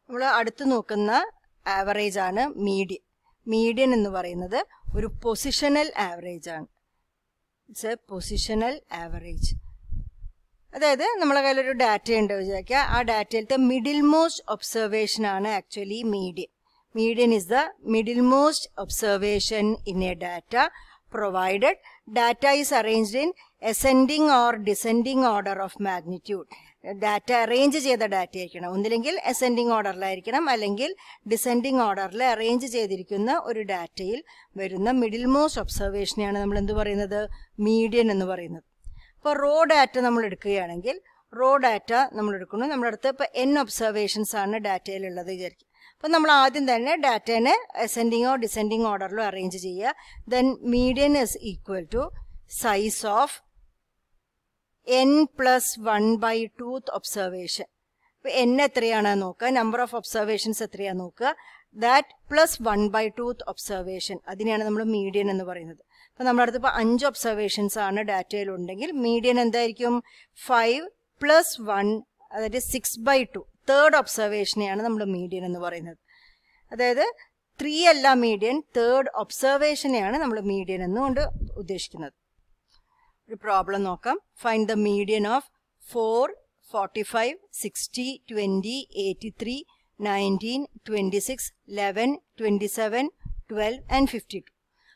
നമ്മൾ അടുത്ത് നോക്കുന്ന ആവറേജ് ആണ് മീഡിയൻ. മീഡിയൻ എന്ന് പറയുന്നത് ഒരു പൊസിഷണൽ ആവറേജ് ആണ്. It's A positional average. അതായത് നമ്മളെ കയ്യിലൊരു ഡാറ്റ ഉണ്ട് വിചാരിക്കുക. ആ ഡാറ്റയിലത്തെ മിഡിൽ മോസ്റ്റ് ഒബ്സർവേഷൻ ആണ് actually median. Median is the middlemost observation in a data, provided data is arranged in ascending or descending order of magnitude. Data arrange ചെയ്ത data ആയിരിക്കണം. ഒന്നില്ലെങ്കിൽ അസെൻഡിങ് ഓർഡറിലായിരിക്കണം, അല്ലെങ്കിൽ ഡിസെൻഡിങ് ഓർഡറിൽ അറേഞ്ച് ചെയ്തിരിക്കുന്ന ഒരു ഡാറ്റയിൽ വരുന്ന മിഡിൽ മോസ്റ്റ് ഒബ്സർവേഷനെയാണ് നമ്മൾ എന്ത് പറയുന്നത്? മീഡിയൻ എന്ന് പറയുന്നത്. അപ്പോൾ റോ ഡാറ്റ നമ്മൾ എടുക്കുകയാണെങ്കിൽ, റോ ഡാറ്റ നമ്മൾ എടുക്കുന്നു. നമ്മുടെ അടുത്ത് ഇപ്പോൾ n ഒബ്സർവേഷൻസ് ആണ് ഡാറ്റയിലുള്ളത് വിചാരിക്കും. അപ്പോൾ നമ്മൾ ആദ്യം തന്നെ ഡാറ്റേനെ അസെൻഡിങ്ങോ ഡിസെൻഡിങ് ഓർഡറിലോ അറേഞ്ച് ചെയ്യുക. Then median is equal to size of n+1/2th observation. ഇപ്പോൾ n എത്രയാണ് നോക്കുക, നമ്പർ ഓഫ് ഒബ്സർവേഷൻസ് എത്രയാണ് നോക്കുക. ദാറ്റ് +1/2th ഒബ്സർവേഷൻ, അതിനെയാണ് നമ്മൾ മീഡിയൻ എന്ന് പറയുന്നത്. അപ്പോൾ നമ്മുടെ അടുത്ത് ഇപ്പോൾ 5 ഒബ്സർവേഷൻസ് ആണ് ഡാറ്റയിലുണ്ടെങ്കിൽ മീഡിയൻ എന്തായിരിക്കും? 5 + 1, അതായത് 6/2. തേർഡ് ഒബ്സർവേഷനെയാണ് നമ്മൾ മീഡിയൻ എന്ന് പറയുന്നത്. അതായത് 3 അല്ല മീഡിയൻ, തേർഡ് ഒബ്സർവേഷനെയാണ് നമ്മൾ മീഡിയൻ എന്നുകൊണ്ട് ഉദ്ദേശിക്കുന്നത്. ഒരു പ്രോബ്ലം നോക്കാം. Find the median of 4, 45, 60, 20, 83, 19, 26, 11, 27, 12 and 52.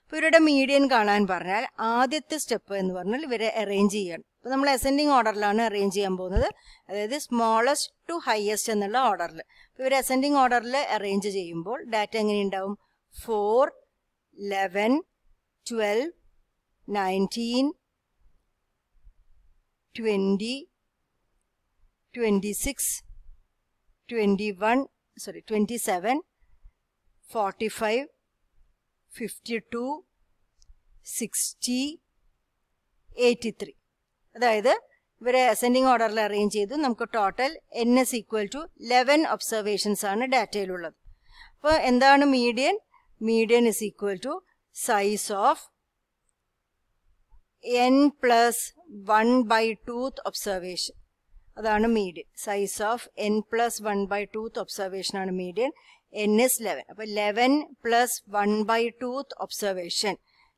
അപ്പോൾ ഇവരുടെ മീഡിയൻ കാണാൻ പറഞ്ഞാൽ ആദ്യത്തെ സ്റ്റെപ്പ് എന്ന് പറഞ്ഞാൽ ഇവരെ അറേഞ്ച് ചെയ്യണം. അപ്പോൾ നമ്മൾ അസെൻഡിങ് ഓർഡറിലാണ് അറേഞ്ച് ചെയ്യാൻ പോകുന്നത്, അതായത് സ്മോളസ്റ്റ് ടു ഹയസ്റ്റ് എന്നുള്ള ഓർഡറിൽ. അപ്പോൾ ഇവർ അസെൻഡിങ് ഓർഡറിൽ അറേഞ്ച് ചെയ്യുമ്പോൾ ഡാറ്റ എങ്ങനെയുണ്ടാവും? 4, 11, 12, 19, 20, 26, 27, 45, 52, 60, 83. അതായത് ഇവരെ അസെൻഡിങ് ഓർഡറിൽ അറേഞ്ച് ചെയ്തു. നമുക്ക് ടോട്ടൽ n=11 ഒബ്സർവേഷൻസ് ആണ് ഡാറ്റയിലുള്ളത്. അപ്പോൾ എന്താണ് median? Median is equal to size of n+1/2th observation. അതാണ് median. Size of n+1/2th observation ആണ് മീഡിയൻ. n is 11. അപ്പോൾ 11 + 1/2th ഒബ്സർവേഷൻ.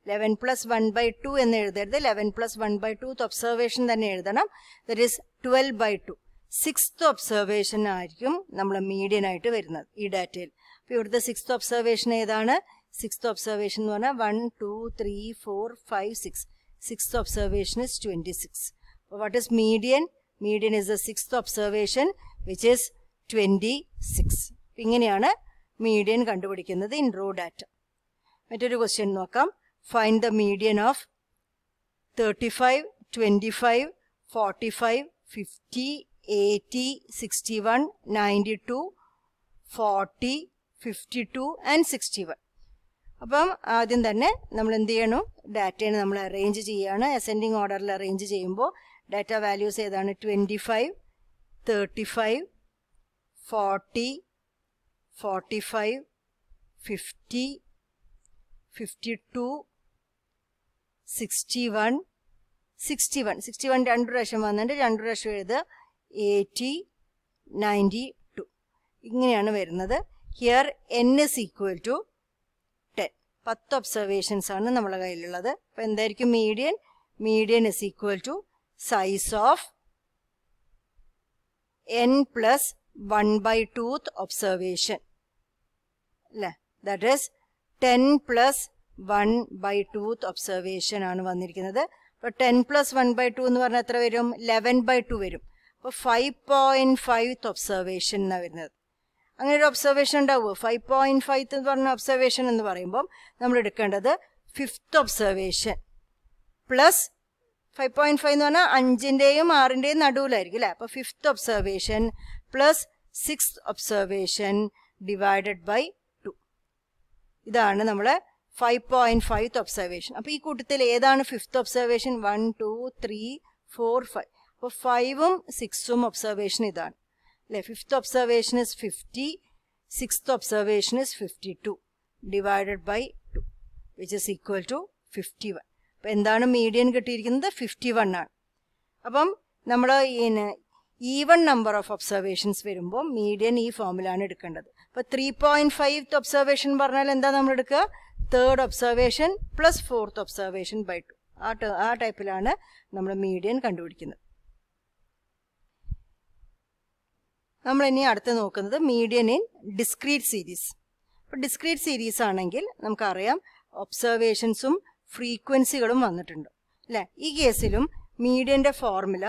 11 + 1/2 എന്ന് എഴുതരുത്, 11 + 1/2th ഒബ്സർവേഷൻ തന്നെ എഴുതണം. That is 12/2. 6th ഒബ്സർവേഷൻ ആയിരിക്കും നമ്മൾ മീഡിയൻ ആയിട്ട് വരുന്നത് ഈ ഡാറ്റയിൽ. അപ്പോൾ ഇവിടുത്തെ 6th ഒബ്സർവേഷൻ ഏതാണ്? 6th ഒബ്സർവേഷൻ എന്ന് പറഞ്ഞാൽ 1, 2, 3, 4, 5, 6. 6th observation is 26. What is median? Median is the 6th observation, which is 26. ഇങ്ങനെയാണ് മീഡിയൻ കണ്ടുപിടിക്കുന്നത് ഇൻ റോ ഡാറ്റ. മറ്റൊരു ക്വസ്റ്റ്യൻ നോക്കാം. Find the median of 35, 25, 45, 50, 80, 61, 92, 40, 52 and 61. അപ്പം ആദ്യം തന്നെ നമ്മൾ എന്ത് ചെയ്യണം? ഡാറ്റയെ നമ്മൾ അറേഞ്ച് ചെയ്യുകയാണ്. അസെൻഡിങ് ഓർഡറിൽ അറേഞ്ച് ചെയ്യുമ്പോൾ ഡാറ്റ വാല്യൂസ് ഏതാണ്? 25, 35, 40, 45, 50, 52, 61, 61 രണ്ട് പ്രാവശ്യം വന്നിട്ട് 2 പ്രാവശ്യം എഴുതുക. 80, 92 ഇങ്ങനെയാണ് വരുന്നത്. Here n is equal to 10. 10 observations ആണ് നമ്മുടെ കയ്യിലുള്ളത്. അപ്പോൾ എന്തായിരിക്കും median? Median is equal to size of n+1/2th observation അല്ലേ? ദാറ്റ് ഈസ് 10 + 1/2th ഒബ്സർവേഷൻ ആണ് വന്നിരിക്കുന്നത്. അപ്പോൾ 10 + 1/2 എന്ന് പറഞ്ഞാൽ എത്ര വരും? 11/2 വരും. അപ്പോൾ 5.5th ഒബ്സർവേഷൻ എന്നാണ് വരുന്നത്. അങ്ങനെ ഒരു ഒബ്സർവേഷൻ ഉണ്ടാവുമോ? 5.5 എന്ന് പറഞ്ഞ ഒബ്സർവേഷൻ എന്ന് പറയുമ്പോൾ നമ്മൾ എടുക്കേണ്ടത് 5th ഒബ്സർവേഷൻ പ്ലസ് 5.5 എന്ന് പറഞ്ഞാൽ 5ന്റെയും 6ന്റെയും നടുവിലായിരിക്കും അല്ലേ? അപ്പോൾ 5th observation plus 6th observation divided by 2. ഇതാണ് നമ്മളെ 5.5th ഒബ്സർവേഷൻ. അപ്പോൾ ഈ കൂട്ടത്തിൽ ഏതാണ് 5th ഒബ്സർവേഷൻ? 1, 2, 3, 4, 5. അപ്പോൾ 5ഉം 6ഉം ഒബ്സർവേഷൻ ഇതാണ് അല്ലേ? 5th observation is 50, 6th observation is 52 divided by 2 which is equal to 51. അപ്പോൾ എന്താണ് മീഡിയൻ കിട്ടിയിരിക്കുന്നത്? 51 ആണ്. അപ്പം നമ്മൾ ഈവൺ നമ്പർ ഓഫ് ഒബ്സർവേഷൻസ് വരുമ്പോൾ മീഡിയൻ ഈ ഫോമിലാണ് എടുക്കേണ്ടത്. അപ്പോൾ 3.5th ഒബ്സർവേഷൻ പറഞ്ഞാൽ എന്താ നമ്മൾ എടുക്കുക? Third observation plus fourth observation by 2. ആ ടൈപ്പിലാണ് നമ്മൾ മീഡിയൻ കണ്ടുപിടിക്കുന്നത്. നമ്മൾ ഇനി അടുത്ത് നോക്കുന്നത് മീഡിയൻ ഇൻ ഡിസ്ക്രീറ്റ് സീരീസ്. അപ്പോൾ ഡിസ്ക്രീറ്റ് സീരീസ് ആണെങ്കിൽ നമുക്കറിയാം ഒബ്സർവേഷൻസും ഫ്രീക്വൻസികളും വന്നിട്ടുണ്ട് അല്ലേ? ഈ കേസിലും മീഡിയൻ്റെ formula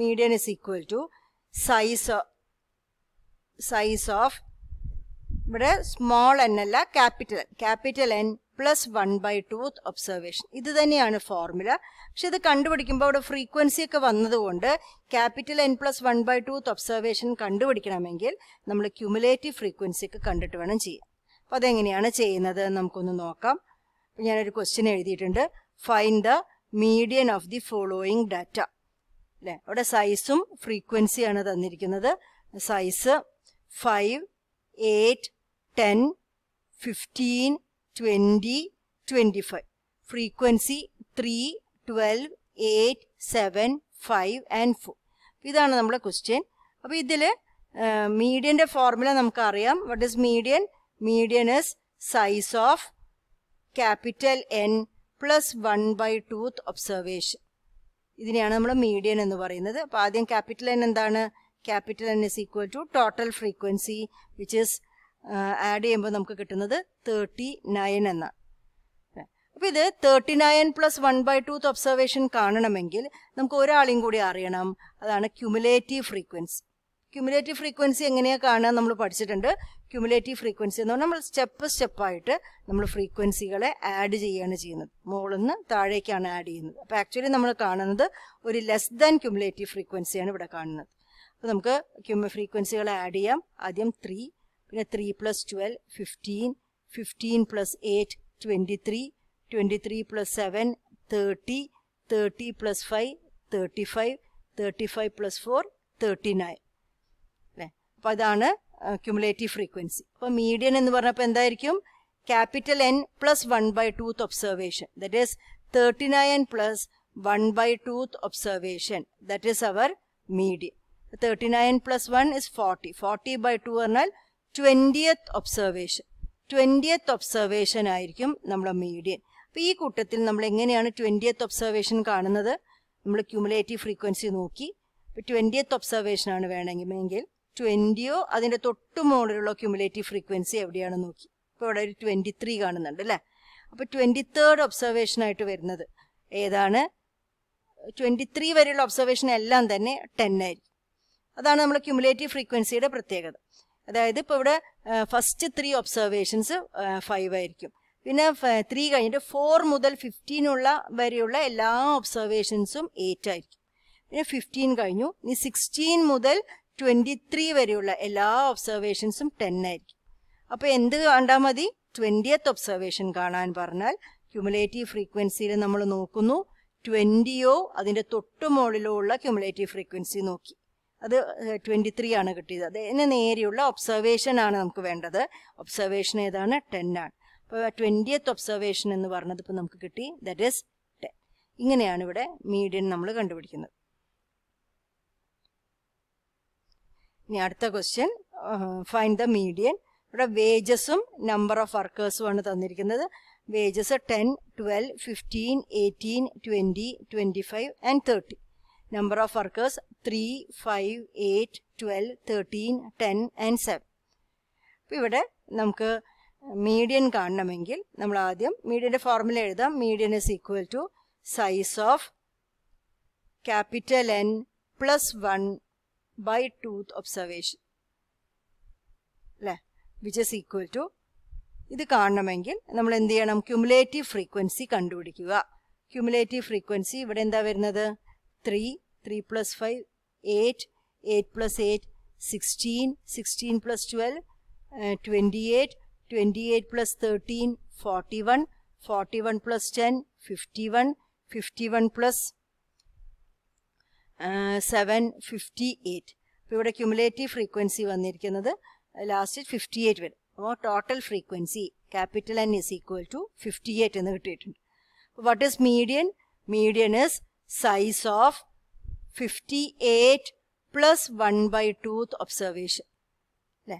median is equal to size of ഇവിടെ സ്മോൾ എൻ അല്ല capital N plus 1/2th observation. ഇത് തന്നെയാണ് ഫോർമുല. പക്ഷെ ഇത് കണ്ടുപിടിക്കുമ്പോൾ അവിടെ ഫ്രീക്വൻസി ഒക്കെ വന്നതുകൊണ്ട് capital N plus 1/2th observation കണ്ടുപിടിക്കണമെങ്കിൽ നമ്മൾ ക്യുമുലേറ്റീവ് ഫ്രീക്വൻസി ഒക്കെ കണ്ടിട്ട് വേണം ചെയ്യാൻ. അപ്പോൾ അതെങ്ങനെയാണ് ചെയ്യുന്നത് നമുക്കൊന്ന് നോക്കാം. അപ്പോൾ ഞാനൊരു ക്വസ്റ്റ്യൻ എഴുതിയിട്ടുണ്ട്. Find the median of the following data അല്ലേ? അവിടെ സൈസും ഫ്രീക്വൻസിയാണ് തന്നിരിക്കുന്നത്. സൈസ് 5, 8, 10, 15, 20, 25. Frequency 3, 12, 8, 7, 5 and 4. ഇതാണ് നമ്മുടെ ക്വസ്റ്റ്യൻ. അപ്പോൾ ഇതിൽ മീഡിയൻ്റെ ഫോർമുല നമുക്കറിയാം. What is median? Median is size of capital N plus 1/2th observation. ഇതിനെയാണ് നമ്മൾ മീഡിയൻ എന്ന് പറയുന്നത്. അപ്പോൾ ആദ്യം ക്യാപിറ്റൽ എൻ എന്താണ്? Capital N is equal to total frequency which is add ചെയ്യുമ്പോൾ നമുക്ക് കിട്ടുന്നത് 39 എന്നാണ്. അപ്പോൾ ഇത് 39 പ്ലസ് 1/2th ഒബ്സർവേഷൻ കാണണമെങ്കിൽ നമുക്ക് ഒരാളെയും കൂടി അറിയണം. അതാണ് ക്യുമുലേറ്റീവ് ഫ്രീക്വൻസി. ക്യുമുലേറ്റീവ് ഫ്രീക്വൻസി എങ്ങനെയാണ് കാണുക നമ്മൾ പഠിച്ചിട്ടുണ്ട്. ക്യുമുലേറ്റീവ് ഫ്രീക്വൻസി എന്ന് പറഞ്ഞാൽ നമ്മൾ സ്റ്റെപ്പായിട്ട് നമ്മൾ ഫ്രീക്വൻസികളെ ആഡ് ചെയ്യുകയാണ് ചെയ്യുന്നത്. മുകളിൽ നിന്ന് താഴേക്കാണ് ആഡ് ചെയ്യുന്നത്. അപ്പോൾ ആക്ച്വലി നമ്മൾ കാണുന്നത് ഒരു ലെസ് ദാൻ ക്യുമുലേറ്റീവ് ഫ്രീക്വൻസിയാണ് ഇവിടെ കാണുന്നത്. അപ്പോൾ നമുക്ക് ഫ്രീക്വൻസികളെ ആഡ് ചെയ്യാം. ആദ്യം 3, പിന്നെ 3 + 12 15, 15 + 8 23, 23 + 7 30, 30 + 5 35, 35 + 4 39 അല്ലേ? അപ്പോൾ അതാണ് ക്യുമുലേറ്റീവ് ഫ്രീക്വൻസി. അപ്പോൾ മീഡിയൻ എന്ന് പറഞ്ഞപ്പോൾ എന്തായിരിക്കും? Capital N plus 1/2th observation, that is 39 plus 1/2th observation, that is our median. 39 + 1 is 40. 40/2 പറഞ്ഞാൽ 20th ഒബ്സർവേഷൻ. 20th ഒബ്സർവേഷൻ ആയിരിക്കും നമ്മുടെ മീഡിയൻ. അപ്പോൾ ഈ കൂട്ടത്തിൽ നമ്മൾ എങ്ങനെയാണ് 20th ഒബ്സർവേഷൻ കാണുന്നത്? നമ്മൾ ക്യുമുലേറ്റീവ് ഫ്രീക്വൻസി നോക്കി. ഇപ്പോൾ 20th ഒബ്സർവേഷൻ ആണ് വേണമെങ്കിൽ 20യോ അതിൻ്റെ തൊട്ട് മുകളിലുള്ള ക്യുമുലേറ്റീവ് ഫ്രീക്വൻസി എവിടെയാണെന്ന് നോക്കി. ഇപ്പോൾ ഇവിടെ ഒരു 23 കാണുന്നുണ്ട് അല്ലേ? അപ്പോൾ 23rd ഒബ്സർവേഷനായിട്ട് വരുന്നത് ഏതാണ്? 23 വരെയുള്ള ഒബ്സർവേഷൻ എല്ലാം തന്നെ 10 ആയിരിക്കും. അതാണ് നമ്മുടെ ക്യുമുലേറ്റീവ് ഫ്രീക്വൻസിയുടെ പ്രത്യേകത. അതായത് ഇപ്പോൾ ഇവിടെ ഫസ്റ്റ് 3 ഒബ്സർവേഷൻസ് 5 ആയിരിക്കും. പിന്നെ 3 കഴിഞ്ഞിട്ട് 4 മുതൽ 15 വരെയുള്ള എല്ലാ ഒബ്സർവേഷൻസും 8 ആയിരിക്കും. പിന്നെ 15 കഴിഞ്ഞു. ഇനി 16 മുതൽ 23 വരെയുള്ള എല്ലാ ഒബ്സർവേഷൻസും 10 ആയിരിക്കും. അപ്പോൾ എന്ത് കണ്ടാൽ മതി? 20th ഒബ്സർവേഷൻ കാണാൻ പറഞ്ഞാൽ ക്യുമുലേറ്റീവ് ഫ്രീക്വൻസിയിൽ നമ്മൾ നോക്കുന്നു. 20യോ അതിൻ്റെ തൊട്ട് മുകളിലോ ഉള്ള ക്യുമുലേറ്റീവ് ഫ്രീക്വൻസി നോക്കി. അത് 23 ആണ് കിട്ടിയത്. അതിന് നേരെയുള്ള ഒബ്സർവേഷൻ ആണ് നമുക്ക് വേണ്ടത്. ഒബ്സർവേഷൻ ഏതാണ്? 10 ആണ്. അപ്പോൾ 20th ഒബ്സർവേഷൻ എന്ന് പറഞ്ഞത് ഇപ്പോൾ നമുക്ക് കിട്ടി, ദറ്റ് ഈസ് 10. ഇങ്ങനെയാണ് ഇവിടെ മീഡിയൻ നമ്മൾ കണ്ടുപിടിക്കുന്നത്. ഇനി അടുത്ത ക്വസ്റ്റ്യൻ, ഫൈൻഡ് ദ മീഡിയൻ. ഇവിടെ വേജസും നമ്പർ ഓഫ് വർക്കേഴ്സും ആണ് തന്നിരിക്കുന്നത്. Wages 10, 12, 15, 18, 20, 25 and 30. Number of workers 3, 5, 8, 12, 13, 10 and 7. അപ്പോൾ ഇവിടെ നമുക്ക് മീഡിയൻ കാണണമെങ്കിൽ നമ്മൾ ആദ്യം മീഡിയൻ്റെ ഫോർമുല എഴുതാം. Median is equal to size of capital N plus 1/2th observation അല്ലേ? വിച്ച് ഇസ് ഈക്വൽ ടു, ഇത് കാണണമെങ്കിൽ നമ്മൾ എന്ത് ചെയ്യണം? ക്യുമുലേറ്റീവ് ഫ്രീക്വൻസി കണ്ടുപിടിക്കുക. ക്യുമുലേറ്റീവ് ഫ്രീക്വൻസി ഇവിടെ എന്താ വരുന്നത്? 3, 3 + 5 8, 8 + 8 16, 16 + 12 28, 28 + 13 41, 41 + 10 51, 51 + 7 58. അപ്പോൾ ഇവിടെ ക്യുമുലേറ്റീവ് ഫ്രീക്വൻസി വന്നിരിക്കുന്നത് ലാസ്റ്റ് 58 വരും. അപ്പോൾ total frequency capital N is equal to 58 എന്ന് കിട്ടിയിട്ടുണ്ട്. What is median? Median is size of 58 plus 1/2th observation.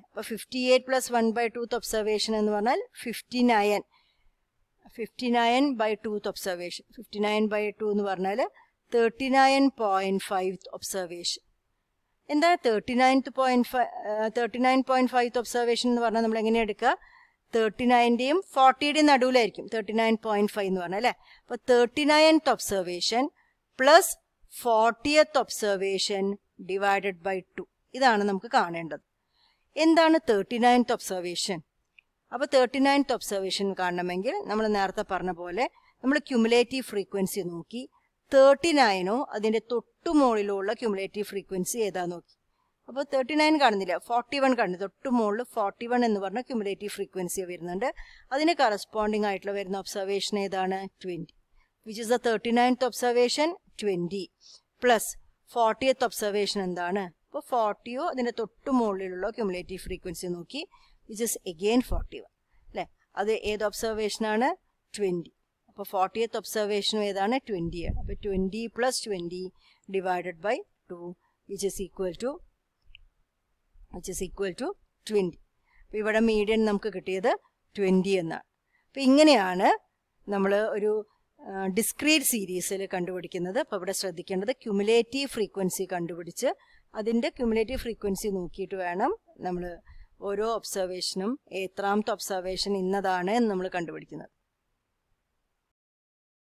അപ്പോൾ 58 plus 1/2th observation എന്ന് പറഞ്ഞാൽ 59/2th observation. 59/2 എന്ന് പറഞ്ഞാൽ 39.5th observation. എന്താണ് 39.5th observation എന്ന് പറഞ്ഞാൽ നമ്മൾ എങ്ങനെ എടുക്കുക? 39ന്റെയും 40യുടെയും നടുവിലായിരിക്കും 39.5 എന്ന് പറഞ്ഞാൽ അല്ലേ? അപ്പോൾ 39th observation plus 40th observation divided by 2. ഇതാണ് നമുക്ക് കാണേണ്ടത്. എന്താണ് 39th observation? അപ്പോൾ 39th observation കാണണമെങ്കിൽ നമ്മൾ നേരത്തെ പറഞ്ഞ പോലെ നമ്മൾ ക്യുമുലേറ്റീവ് ഫ്രീക്വൻസി നോക്കി. 39ഓ അതിൻ്റെ തൊട്ടു മുകളിലുള്ള ക്യുമുലേറ്റീവ് ഫ്രീക്വൻസി ഏതാ നോക്കി. അപ്പോൾ 39 കാണുന്നില്ല, 41 കാണുന്നു. തൊട്ടു മുകളിൽ 41 എന്ന് പറഞ്ഞ ക്യുമുലേറ്റീവ് ഫ്രീക്വൻസി വരുന്നുണ്ട്. അതിന് കറസ്പോണ്ടിങ് ആയിട്ടുള്ള വരുന്ന ഒബ്സർവേഷൻ ഏതാണ്? 20. Which is the 39th observation? 20 plus 40th observation എന്താണ്? അപ്പോൾ 40ഓ അതിൻ്റെ തൊട്ടു മുകളിലുള്ള ക്യുമുലേറ്റീവ് ഫ്രീക്വൻസി നോക്കി. വിച്ച് ഇസ് അഗെയിൻ 41 അല്ലേ? അത് ഏത് ഒബ്സർവേഷനാണ്? 20. അപ്പോൾ 40th observation ഏതാണ്? 20 ആണ്. അപ്പോൾ 20 plus 20 divided by 2 which is equal to 20. അപ്പോൾ ഇവിടെ മീഡിയൻ നമുക്ക് കിട്ടിയത് 20 എന്നാണ്. അപ്പോൾ ഇങ്ങനെയാണ് നമ്മൾ ഒരു ഡിസ്ക്രീറ്റ് സീരീസിൽ കണ്ടുപിടിക്കുന്നത്. അപ്പോൾ ഇവിടെ ശ്രദ്ധിക്കേണ്ടത് ക്യുമുലേറ്റീവ് ഫ്രീക്വൻസി കണ്ടുപിടിച്ച് അതിൻ്റെ ക്യുമുലേറ്റീവ് ഫ്രീക്വൻസി നോക്കിയിട്ട് വേണം നമ്മൾ ഓരോ ഒബ്സർവേഷനും എത്രാമത്തെ ഒബ്സർവേഷൻ ഇന്നതാണ് എന്ന് നമ്മൾ കണ്ടുപിടിക്കുന്നത്.